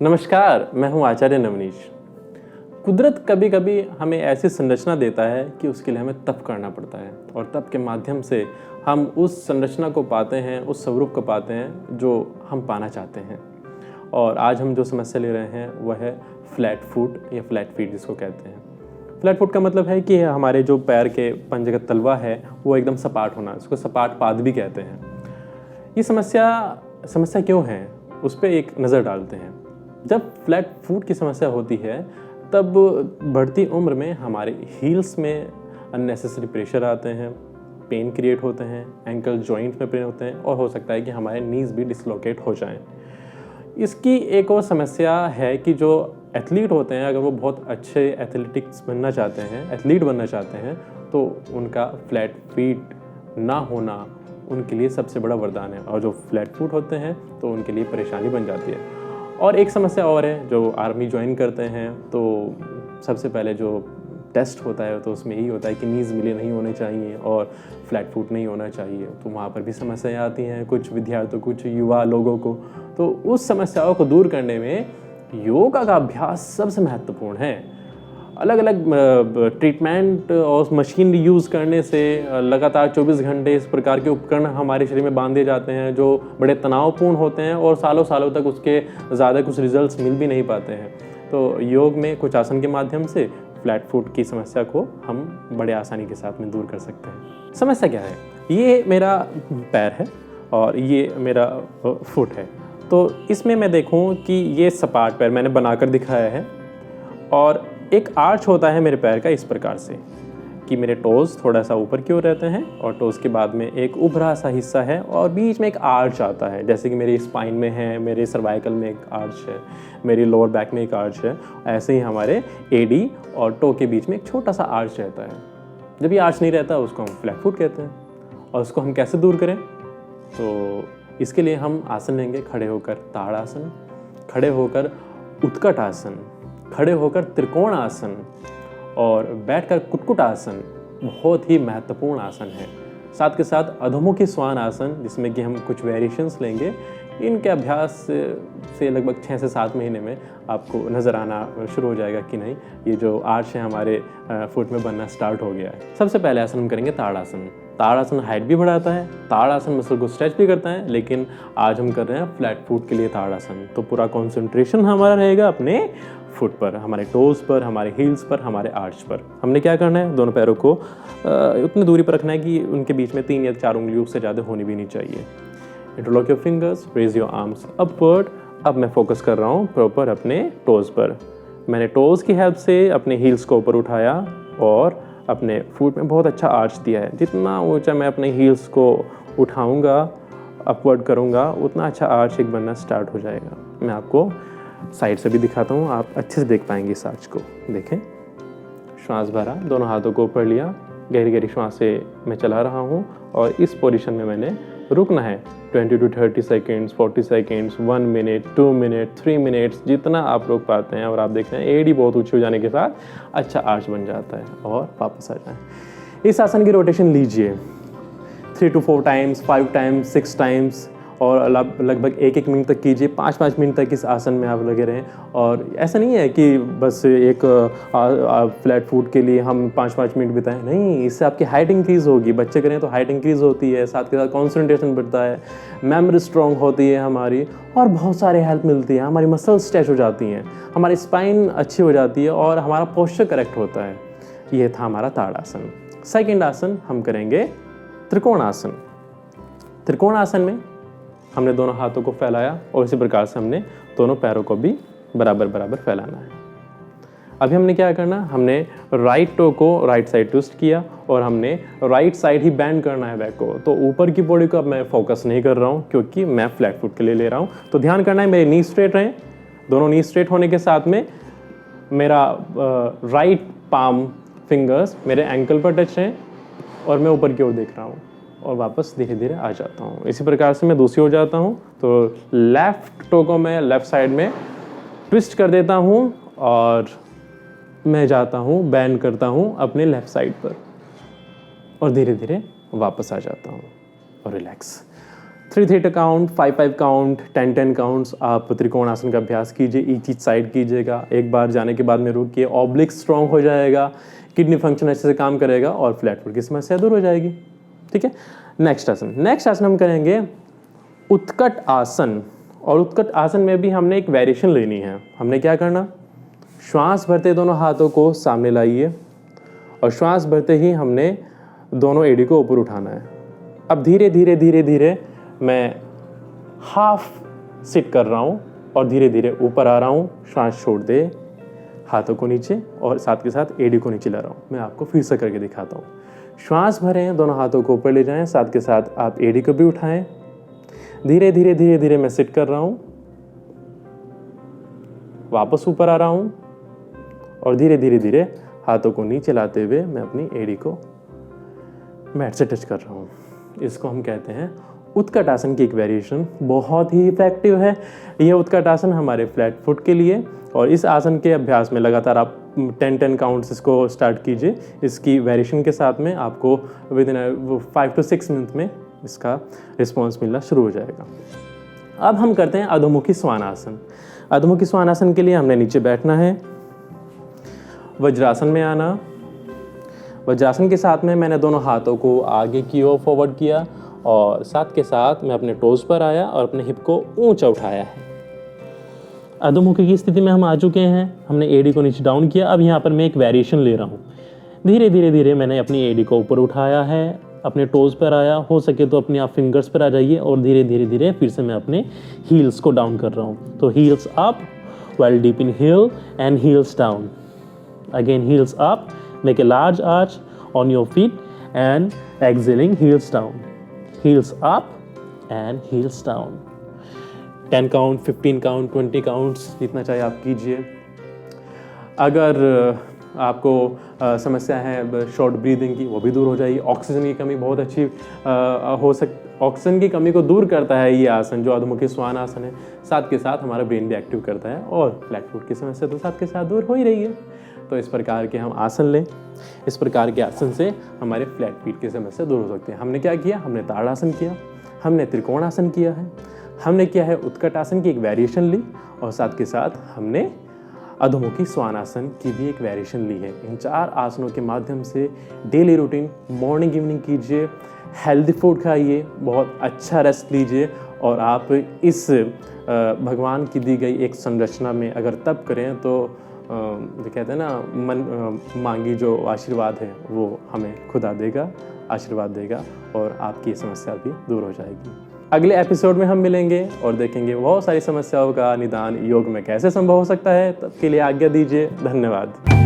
नमस्कार, मैं हूं आचार्य नवनीश। कुदरत कभी कभी हमें ऐसी संरचना देता है कि उसके लिए हमें तप करना पड़ता है और तप के माध्यम से हम उस संरचना को पाते हैं, उस स्वरूप को पाते हैं जो हम पाना चाहते हैं। और आज हम जो समस्या ले रहे हैं वह है फ्लैट फुट या फ्लैट फीट जिसको कहते हैं। फ्लैट फुट का मतलब है कि हमारे जो पैर के पंजे का तलवा है वो एकदम सपाट होना, इसको सपाट पाद भी कहते हैं। ये समस्या क्यों है उस पर एक नज़र डालते हैं। जब फ्लैट फुट की समस्या होती है तब बढ़ती उम्र में हमारे हील्स में अननेसेसरी प्रेशर आते हैं, पेन क्रिएट होते हैं, एंकल जॉइंट में पेन होते हैं और हो सकता है कि हमारे नीज़ भी डिसलोकेट हो जाएं। इसकी एक और समस्या है कि जो एथलीट होते हैं, अगर वो बहुत अच्छे एथलेटिक्स बनना चाहते हैं, एथलीट बनना चाहते हैं, तो उनका फ्लैट फीट ना होना उनके लिए सबसे बड़ा वरदान है। और जो फ्लैट फुट होते हैं तो उनके लिए परेशानी बन जाती है। और एक समस्या और है, जो आर्मी ज्वाइन करते हैं तो सबसे पहले जो टेस्ट होता है तो उसमें यही होता है कि नीज़ मिले नहीं होने चाहिए और फ्लैट फुट नहीं होना चाहिए। तो वहाँ पर भी समस्याएं आती हैं कुछ विद्यार्थियों, कुछ युवा लोगों को। तो उस समस्याओं को दूर करने में योगा का अभ्यास सबसे महत्वपूर्ण है। अलग अलग ट्रीटमेंट और मशीन यूज़ करने से लगातार 24 घंटे इस प्रकार के उपकरण हमारे शरीर में बांधे जाते हैं जो बड़े तनावपूर्ण होते हैं और सालों सालों तक उसके ज़्यादा कुछ रिजल्ट्स मिल भी नहीं पाते हैं। तो योग में कुछ आसन के माध्यम से फ्लैट फुट की समस्या को हम बड़े आसानी के साथ में दूर कर सकते हैं। समस्या क्या है? ये मेरा पैर है और ये मेरा फुट है। तो इसमें मैं देखूँ कि ये सपाट पैर मैंने बनाकर दिखाया है और एक आर्च होता है मेरे पैर का इस प्रकार से कि मेरे टोज़ थोड़ा सा ऊपर की ओर रहते हैं और टोज़ के बाद में एक उभरा सा हिस्सा है और बीच में एक आर्च आता है, जैसे कि मेरी स्पाइन में है, मेरे सर्वाइकल में एक आर्च है, मेरी लोअर बैक में एक आर्च है। ऐसे ही हमारे एडी और टो के बीच में एक छोटा सा आर्च रहता है। जब ये आर्च नहीं रहता उसको हम फ्लैट फुट कहते हैं। और उसको हम कैसे दूर करें? तो इसके लिए हम आसन लेंगे। खड़े होकर ताड़ासन, खड़े होकर उत्कट आसन, खड़े होकर त्रिकोण आसन और बैठकर कुटकुट आसन बहुत ही महत्वपूर्ण आसन है। साथ के साथ अधोमुखी श्वान आसन, जिसमें कि हम कुछ वेरिएशंस लेंगे। इनके अभ्यास से लगभग 6 से 7 महीने में आपको नज़र आना शुरू हो जाएगा कि नहीं ये जो आर्च है हमारे फुट में बनना स्टार्ट हो गया है। सबसे पहले आसन हम करेंगे ताड़ासन। ताड़ासन हाइट भी बढ़ाता है, ताड़ासन मसल को स्ट्रेच भी करता है, लेकिन आज हम कर रहे हैं फ्लैट फुट के लिए ताड़ासन। तो पूरा कॉन्सेंट्रेशन हमारा रहेगा अपने फुट पर, हमारे टोज़ पर, हमारे हील्स पर, हमारे आर्च पर। हमने क्या करना है? दोनों पैरों को उतनी दूरी पर रखना है कि उनके बीच में 3 या 4 उंगलियों से ज़्यादा होनी भी नहीं चाहिए। Interlock your fingers, raise your arms upward. अब मैं फोकस कर रहा हूँ प्रॉपर अपने टोज़ पर। मैंने टोज़ की हेल्प से अपने हील्स को ऊपर उठाया और अपने फुट में बहुत अच्छा आर्च दिया है। जितना ऊंचा मैं अपने हील्स को उठाऊंगा, अपवर्ड करूंगा, उतना अच्छा आर्च एक बनना स्टार्ट हो जाएगा। मैं आपको साइड से भी दिखाता हूँ, आप अच्छे से देख पाएंगे इस आर्च को। देखें, श्वास भरा, दोनों हाथों को ऊपर लिया, गहरी गहरी श्वास से मैं चला रहा हूँ और इस पोजीशन में मैंने रुकना है 20 to 30 seconds, 40 seconds, 1 minute, 2 minute, 3 minutes, जितना आप रोक पाते हैं। और आप देखते हैं एडी बहुत ऊंची हो जाने के साथ अच्छा आर्च बन जाता है और वापस आ जाए। इस आसन की रोटेशन लीजिए 3 to 4 टाइम्स, 5 टाइम्स, 6 टाइम्स और लगभग 1-1 मिनट तक कीजिए। 5-5 मिनट तक इस आसन में आप लगे रहें। और ऐसा नहीं है कि बस एक फ्लैट फुट के लिए हम 5-5 मिनट बिताएं, नहीं, इससे आपकी हाइट इंक्रीज़ होगी। बच्चे करें तो हाइट इंक्रीज़ होती है, साथ के साथ कॉन्सेंट्रेशन बढ़ता है, मेमोरी स्ट्रॉन्ग होती है हमारी और बहुत सारे हेल्प मिलती है। हमारी मसल्स स्ट्रेच हो जाती हैं, हमारी स्पाइन अच्छी हो जाती है और हमारा पोस्चर करेक्ट होता है। ये था हमारा ताड़ासन। सेकेंड आसन हम करेंगे त्रिकोण आसन। त्रिकोण आसन में हमने दोनों हाथों को फैलाया और इसी प्रकार से हमने दोनों पैरों को भी बराबर बराबर फैलाना है। अभी हमने क्या करना? हमने राइट टो को राइट साइड ट्विस्ट किया और हमने राइट साइड ही बेंड करना है बैक को। तो ऊपर की बॉडी को अब मैं फोकस नहीं कर रहा हूँ क्योंकि मैं फ्लैट फुट के लिए ले रहा हूँ। तो ध्यान करना है मेरे नी स्ट्रेट रहें। दोनों नी स्ट्रेट होने के साथ में मेरा राइट पाम फिंगर्स मेरे एंकल पर टच हैं और मैं ऊपर की ओर देख रहा हूँ और वापस धीरे धीरे आ जाता हूँ। इसी प्रकार से मैं दूसरी ओर जाता हूँ तो लेफ़्ट टो को मैं लेफ़्ट साइड में ट्विस्ट कर देता हूँ और मैं जाता हूँ, बैंड करता हूँ अपने लेफ़्ट साइड पर और धीरे धीरे वापस आ जाता हूँ और रिलैक्स। 3-3 काउंट, 5-5 काउंट, 10-10 काउंट्स आप त्रिकोणासन का अभ्यास कीजिए, ईच साइड कीजिएगा। एक बार जाने के बाद में रुकिए, ऑब्लिक स्ट्रॉन्ग हो जाएगा, किडनी फंक्शन अच्छे से काम करेगा और फ्लैट फुट की समस्या दूर हो जाएगी। ठीक है। नेक्स्ट आसन हम करेंगे उत्कट आसन। और उत्कट आसन में भी हमने एक वेरिएशन लेनी है। हमने क्या करना, श्वास भरते दोनों हाथों को सामने लाइए और श्वास भरते ही हमने दोनों एड़ी को ऊपर उठाना है। अब धीरे धीरे धीरे धीरे मैं हाफ सिट कर रहा हूँ और धीरे धीरे ऊपर आ रहा हूँ। श्वास छोड़ दे, हाथों को नीचे और साथ के साथ एड़ी को नीचे ला रहा हूँ। मैं आपको फिर से करके दिखाता हूँ। श्वास भरें, दोनों हाथों को ऊपर ले जाएं, साथ के साथ आप एड़ी को भी उठाएं। धीरे धीरे धीरे धीरे मैं सिट कर रहा हूँ, वापस ऊपर आ रहा हूँ और धीरे धीरे धीरे हाथों को नीचे लाते हुए मैं अपनी एड़ी को मैट से टच कर रहा हूँ। इसको हम कहते हैं उत्कट आसन की एक वेरिएशन। बहुत ही इफेक्टिव है यह उत्कट आसन हमारे फ्लैट फुट के लिए। और इस आसन के अभ्यास में लगातार आप 10-10 काउंट्स इसको स्टार्ट कीजिए। इसकी वेरिएशन के साथ में आपको विद इन 5 to 6 मिनट में इसका रिस्पॉन्स मिलना शुरू हो जाएगा। अब हम करते हैं अधोमुखी स्वानासन। अधोमुखी स्वानासन के लिए हमने नीचे बैठना है, वज्रासन में आना। वज्रासन के साथ में मैंने दोनों हाथों को आगे की ओर फॉरवर्ड किया और साथ के साथ मैं अपने टोज पर आया और अपने हिप को ऊंचा उठाया है। अधोमुखी की स्थिति में हम आ चुके हैं। हमने एड़ी को नीचे डाउन किया। अब यहाँ पर मैं एक वेरिएशन ले रहा हूँ। धीरे धीरे धीरे मैंने अपनी एड़ी को ऊपर उठाया है, अपने टोज पर आया, हो सके तो अपने आप फिंगर्स पर आ जाइए और धीरे धीरे धीरे फिर से मैं अपने हील्स को डाउन कर रहा हूँ। तो heels up while deep inhale and heels down. Again heels up, make a large arch on your feet and exhaling heels down. Heels up and heels down. 10 count, 15 count, 20 counts जितना चाहे आप कीजिए। अगर आपको समस्या है शॉर्ट ब्रीदिंग की, वो भी दूर हो जाएगी। ऑक्सीजन की कमी बहुत अच्छी ऑक्सीजन की कमी को दूर करता है ये आसन जो अधोमुखी स्वान आसन है। साथ के साथ हमारा ब्रेन भी एक्टिव करता है और फ्लैट फुट की समस्या तो साथ के साथ दूर हो ही रही है। तो इस प्रकार के हम आसन लें। इस प्रकार के आसन से हमारे फ्लैट फीट की समस्या दूर हो सकती है। हमने क्या किया, हमने ताड़ासन किया, हमने त्रिकोणासन किया है, हमने किया है उत्कट आसन की एक वेरिएशन ली और साथ के साथ हमने अधोमुखी स्वानासन की भी एक वेरिएशन ली है। इन 4 आसनों के माध्यम से डेली रूटीन मॉर्निंग इवनिंग कीजिए, हेल्दी फूड खाइए, बहुत अच्छा रेस्ट लीजिए और आप इस भगवान की दी गई एक संरचना में अगर तप करें तो जो कहते हैं ना मन मांगी जो आशीर्वाद है वो हमें खुदा देगा, आशीर्वाद देगा और आपकी समस्या भी दूर हो जाएगी। अगले एपिसोड में हम मिलेंगे और देखेंगे बहुत सारी समस्याओं का निदान योग में कैसे संभव हो सकता है। तब के लिए आज्ञा दीजिए। धन्यवाद।